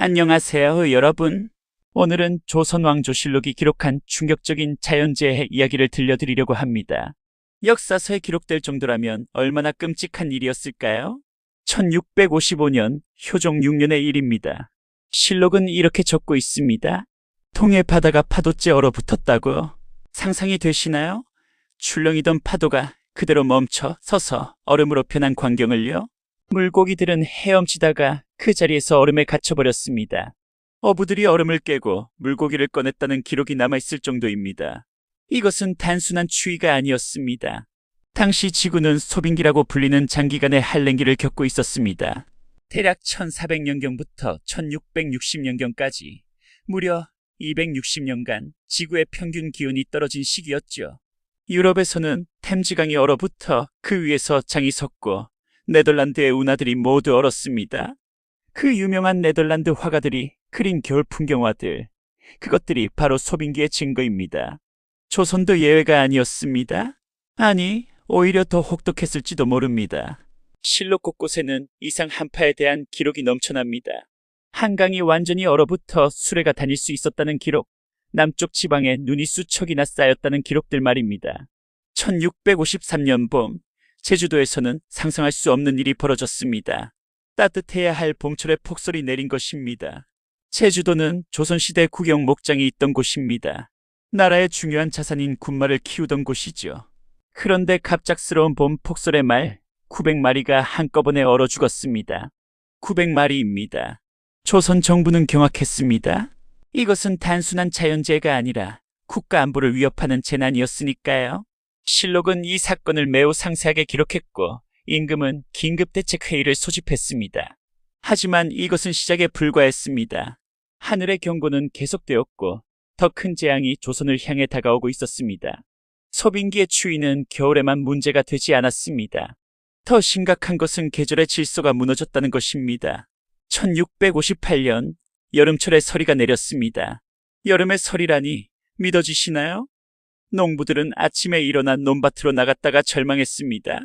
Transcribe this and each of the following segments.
안녕하세요, 여러분. 오늘은 조선 왕조실록이 기록한 충격적인 자연재해 이야기를 들려드리려고 합니다. 역사서에 기록될 정도라면 얼마나 끔찍한 일이었을까요? 1655년 효종 6년의 일입니다. 실록은 이렇게 적고 있습니다. 통해 바다가 파도째 얼어붙었다고. 상상이 되시나요? 출렁이던 파도가 그대로 멈춰 서서 얼음으로 변한 광경을요. 물고기들은 헤엄치다가 그 자리에서 얼음에 갇혀버렸습니다. 어부들이 얼음을 깨고 물고기를 꺼냈다는 기록이 남아있을 정도입니다. 이것은 단순한 추위가 아니었습니다. 당시 지구는 소빙기라고 불리는 장기간의 한랭기를 겪고 있었습니다. 대략 1400년경부터 1660년경까지 무려 260년간 지구의 평균 기온이 떨어진 시기였죠. 유럽에서는 템즈강이 얼어붙어 그 위에서 장이 섰고 네덜란드의 운하들이 모두 얼었습니다. 그 유명한 네덜란드 화가들이 그린 겨울 풍경화들, 그것들이 바로 소빙기의 증거입니다. 조선도 예외가 아니었습니다. 아니, 오히려 더 혹독했을지도 모릅니다. 실록 곳곳에는 이상 한파에 대한 기록이 넘쳐납니다. 한강이 완전히 얼어붙어 수레가 다닐 수 있었다는 기록, 남쪽 지방에 눈이 수척이나 쌓였다는 기록들 말입니다. 1653년 봄, 제주도에서는 상상할 수 없는 일이 벌어졌습니다. 따뜻해야 할 봄철에 폭설이 내린 것입니다. 제주도는 조선시대 국영 목장이 있던 곳입니다. 나라의 중요한 자산인 군마를 키우던 곳이죠. 그런데 갑작스러운 봄 폭설의 말, 900마리가 한꺼번에 얼어 죽었습니다. 900마리입니다. 조선 정부는 경악했습니다. 이것은 단순한 자연재해가 아니라 국가 안보를 위협하는 재난이었으니까요. 실록은 이 사건을 매우 상세하게 기록했고 임금은 긴급대책회의를 소집했습니다. 하지만 이것은 시작에 불과했습니다. 하늘의 경고는 계속되었고 더 큰 재앙이 조선을 향해 다가오고 있었습니다. 소빙기의 추위는 겨울에만 문제가 되지 않았습니다. 더 심각한 것은 계절의 질서가 무너졌다는 것입니다. 1658년 여름철에 서리가 내렸습니다. 여름의 서리라니 믿어지시나요? 농부들은 아침에 일어나 논밭으로 나갔다가 절망했습니다.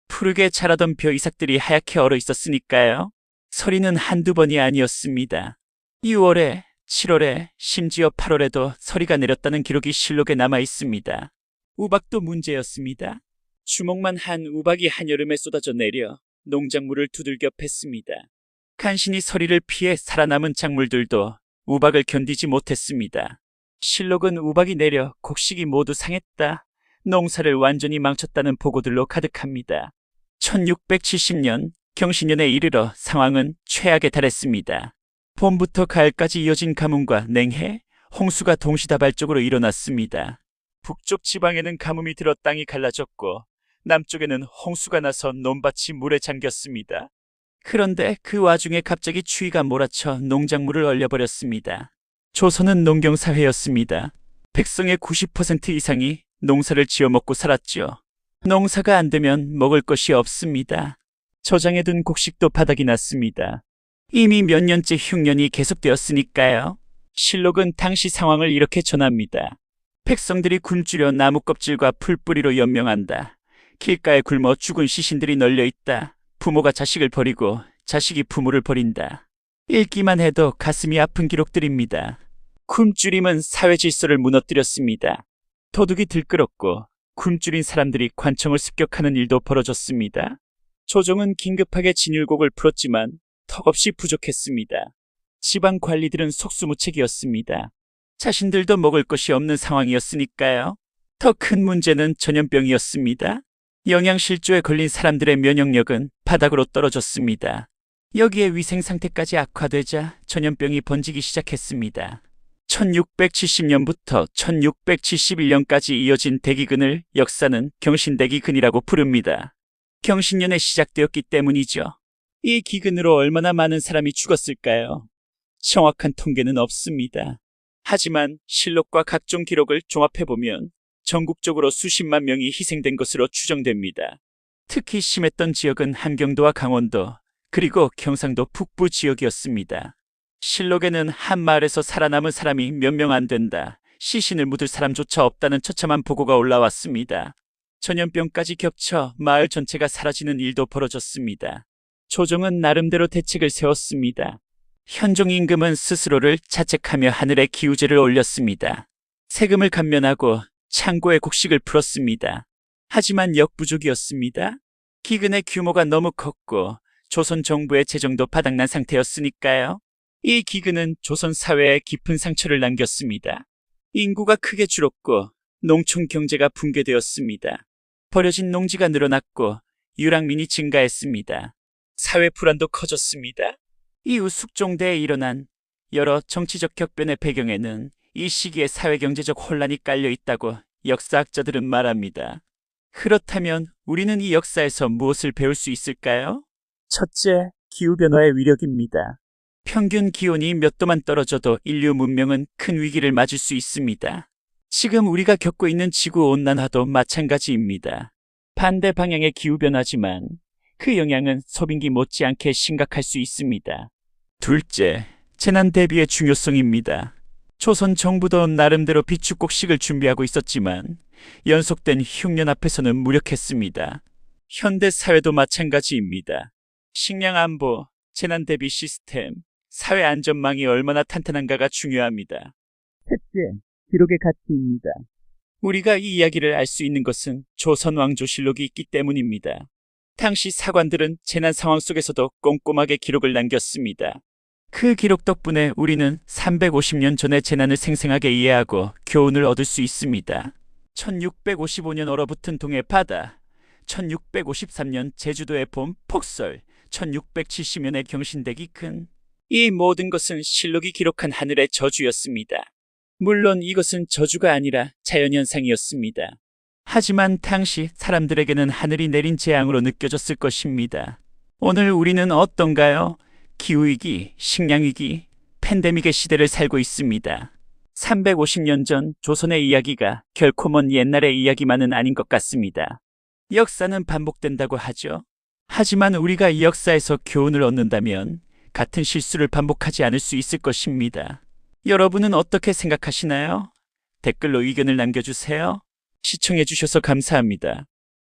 푸르게 자라던 벼 이삭들이 하얗게 얼어 있었으니까요. 서리는 한두 번이 아니었습니다. 6월에, 7월에, 심지어 8월에도 서리가 내렸다는 기록이 실록에 남아 있습니다. 우박도 문제였습니다. 주먹만 한 우박이 한여름에 쏟아져 내려 농작물을 두들겨 팼습니다. 간신히 서리를 피해 살아남은 작물들도 우박을 견디지 못했습니다. 실록은 우박이 내려 곡식이 모두 상했다, 농사를 완전히 망쳤다는 보고들로 가득합니다. 1670년 경신년에 이르러 상황은 최악에 달했습니다. 봄부터 가을까지 이어진 가뭄과 냉해, 홍수가 동시다발적으로 일어났습니다. 북쪽 지방에는 가뭄이 들어 땅이 갈라졌고 남쪽에는 홍수가 나서 논밭이 물에 잠겼습니다. 그런데 그 와중에 갑자기 추위가 몰아쳐 농작물을 얼려버렸습니다. 조선은 농경사회였습니다. 백성의 90% 이상이 농사를 지어 먹고 살았죠. 농사가 안 되면 먹을 것이 없습니다. 저장해둔 곡식도 바닥이 났습니다. 이미 몇 년째 흉년이 계속되었으니까요. 실록은 당시 상황을 이렇게 전합니다. 백성들이 굶주려 나무 껍질과 풀뿌리로 연명한다. 길가에 굶어 죽은 시신들이 널려있다. 부모가 자식을 버리고 자식이 부모를 버린다. 읽기만 해도 가슴이 아픈 기록들입니다. 굶주림은 사회 질서를 무너뜨렸습니다. 도둑이 들끓었고 굶주린 사람들이 관청을 습격하는 일도 벌어졌습니다. 조정은 긴급하게 진율곡을 풀었지만 턱없이 부족했습니다. 지방 관리들은 속수무책이었습니다. 자신들도 먹을 것이 없는 상황이었으니까요. 더 큰 문제는 전염병이었습니다. 영양실조에 걸린 사람들의 면역력은 바닥으로 떨어졌습니다. 여기에 위생 상태까지 악화되자 전염병이 번지기 시작했습니다. 1670년부터 1671년까지 이어진 대기근을 역사는 경신대기근이라고 부릅니다. 경신년에 시작되었기 때문이죠. 이 기근으로 얼마나 많은 사람이 죽었을까요? 정확한 통계는 없습니다. 하지만 실록과 각종 기록을 종합해보면 전국적으로 수십만 명이 희생된 것으로 추정됩니다. 특히 심했던 지역은 함경도와 강원도, 그리고 경상도 북부 지역이었습니다. 실록에는 한 마을에서 살아남은 사람이 몇 명 안 된다, 시신을 묻을 사람조차 없다는 처참한 보고가 올라왔습니다. 전염병까지 겹쳐 마을 전체가 사라지는 일도 벌어졌습니다. 조정은 나름대로 대책을 세웠습니다. 현종 임금은 스스로를 자책하며 하늘에 기우제를 올렸습니다. 세금을 감면하고 창고에 곡식을 풀었습니다. 하지만 역부족이었습니다. 기근의 규모가 너무 컸고 조선 정부의 재정도 바닥난 상태였으니까요. 이 기근은 조선 사회에 깊은 상처를 남겼습니다. 인구가 크게 줄었고 농촌 경제가 붕괴되었습니다. 버려진 농지가 늘어났고 유랑민이 증가했습니다. 사회 불안도 커졌습니다. 이후 숙종대에 일어난 여러 정치적 격변의 배경에는 이 시기에 사회경제적 혼란이 깔려 있다고 역사학자들은 말합니다. 그렇다면 우리는 이 역사에서 무엇을 배울 수 있을까요? 첫째, 기후변화의 위력입니다. 평균 기온이 몇 도만 떨어져도 인류 문명은 큰 위기를 맞을 수 있습니다. 지금 우리가 겪고 있는 지구온난화도 마찬가지입니다. 반대 방향의 기후변화지만 그 영향은 소빙기 못지않게 심각할 수 있습니다. 둘째, 재난 대비의 중요성입니다. 조선 정부도 나름대로 비축곡식을 준비하고 있었지만 연속된 흉년 앞에서는 무력했습니다. 현대 사회도 마찬가지입니다. 식량 안보, 재난 대비 시스템, 사회 안전망이 얼마나 탄탄한가가 중요합니다. 셋째, 기록의 가치입니다. 우리가 이 이야기를 알 수 있는 것은 조선 왕조실록이 있기 때문입니다. 당시 사관들은 재난 상황 속에서도 꼼꼼하게 기록을 남겼습니다. 그 기록 덕분에 우리는 350년 전의 재난을 생생하게 이해하고 교훈을 얻을 수 있습니다. 1655년 얼어붙은 동해 바다, 1653년 제주도의 봄 폭설, 1670년의 경신대기 큰, 이 모든 것은 실록이 기록한 하늘의 저주였습니다. 물론 이것은 저주가 아니라 자연현상이었습니다. 하지만 당시 사람들에게는 하늘이 내린 재앙으로 느껴졌을 것입니다. 오늘 우리는 어떤가요? 기후위기, 식량위기, 팬데믹의 시대를 살고 있습니다. 350년 전 조선의 이야기가 결코 먼 옛날의 이야기만은 아닌 것 같습니다. 역사는 반복된다고 하죠. 하지만 우리가 이 역사에서 교훈을 얻는다면 같은 실수를 반복하지 않을 수 있을 것입니다. 여러분은 어떻게 생각하시나요? 댓글로 의견을 남겨주세요. 시청해주셔서 감사합니다.